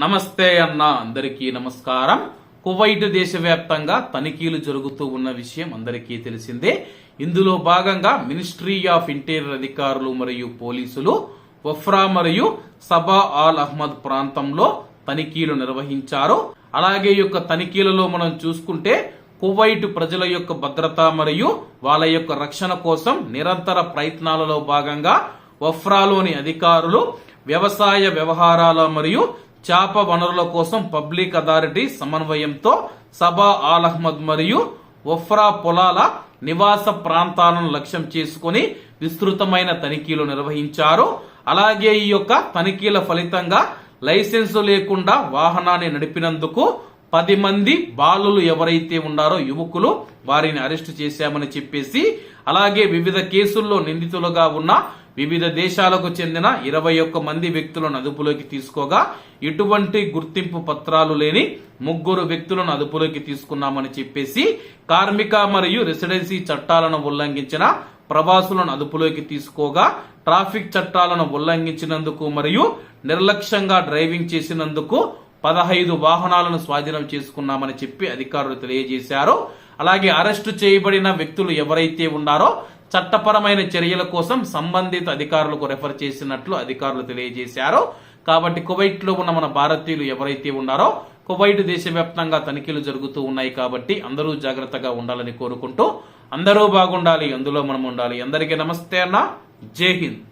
నమస్తే అన్న, అందరికీ నమస్కారం. కువైట్ దేశవ్యాప్తంగా తనిఖీలు జరుగుతూ ఉన్న విషయం అందరికీ తెలిసిందే. ఇందులో భాగంగా మినిస్ట్రీ ఆఫ్ ఇంటీరియర్ అధికారులు మరియు పోలీసులు వఫ్రా మరియు సబా ఆల్ అహ్మద్ ప్రాంతంలో తనిఖీలు నిర్వహించారు. అలాగే ఈ యొక్క తనిఖీలలో మనం చూసుకుంటే కువైట్ ప్రజల యొక్క భద్రత మరియు వాళ్ళ యొక్క రక్షణ కోసం నిరంతర ప్రయత్నాలలో భాగంగా వఫ్రాలోని అధికారులు వ్యవసాయ వ్యవహారాల మరియు చేప వనరుల కోసం పబ్లిక్ అథారిటీ సమన్వయంతో సబా ఆల్ అహ్మద్ మరియు వఫ్రా పొలాల నివాస ప్రాంతాలను లక్ష్యం చేసుకుని విస్తృతమైన తనిఖీలు నిర్వహించారు. అలాగే ఈ యొక్క తనిఖీల ఫలితంగా లైసెన్సు లేకుండా వాహనాన్ని నడిపినందుకు 10 మంది బాలులు ఎవరైతే ఉన్నారో యువకులు వారిని అరెస్టు చేశామని చెప్పేసి, అలాగే వివిధ కేసుల్లో నిందితులుగా ఉన్న వివిధ దేశాలకు చెందిన 21 మంది వ్యక్తులను అదుపులోకి తీసుకోగా ఎటువంటి గుర్తింపు పత్రాలు లేని 3 వ్యక్తులను అదుపులోకి తీసుకున్నామని చెప్పేసి, కార్మిక మరియు రెసిడెన్సీ చట్టాలను ఉల్లంఘించిన ప్రవాసులను అదుపులోకి తీసుకోగా ట్రాఫిక్ చట్టాలను ఉల్లంఘించినందుకు మరియు నిర్లక్ష్యంగా డ్రైవింగ్ చేసినందుకు 15 వాహనాలను స్వాధీనం చేసుకున్నామని చెప్పి అధికారులు తెలియజేశారు. అలాగే అరెస్టు చేయబడిన వ్యక్తులు ఎవరైతే ఉన్నారో చట్టపరమైన చర్యల కోసం సంబంధిత అధికారులకు రెఫర్ చేసినట్లు అధికారులు తెలియజేశారు. కాబట్టి కువైట్ లో ఉన్న మన భారతీయులు ఎవరైతే ఉన్నారో కువైట్ దేశవ్యాప్తంగా తనిఖీలు జరుగుతూ ఉన్నాయి. కాబట్టి అందరూ జాగ్రత్తగా ఉండాలని కోరుకుంటూ, అందరూ బాగుండాలి, అందులో మనం ఉండాలి. అందరికీ నమస్తే అన్న, జై హింద్.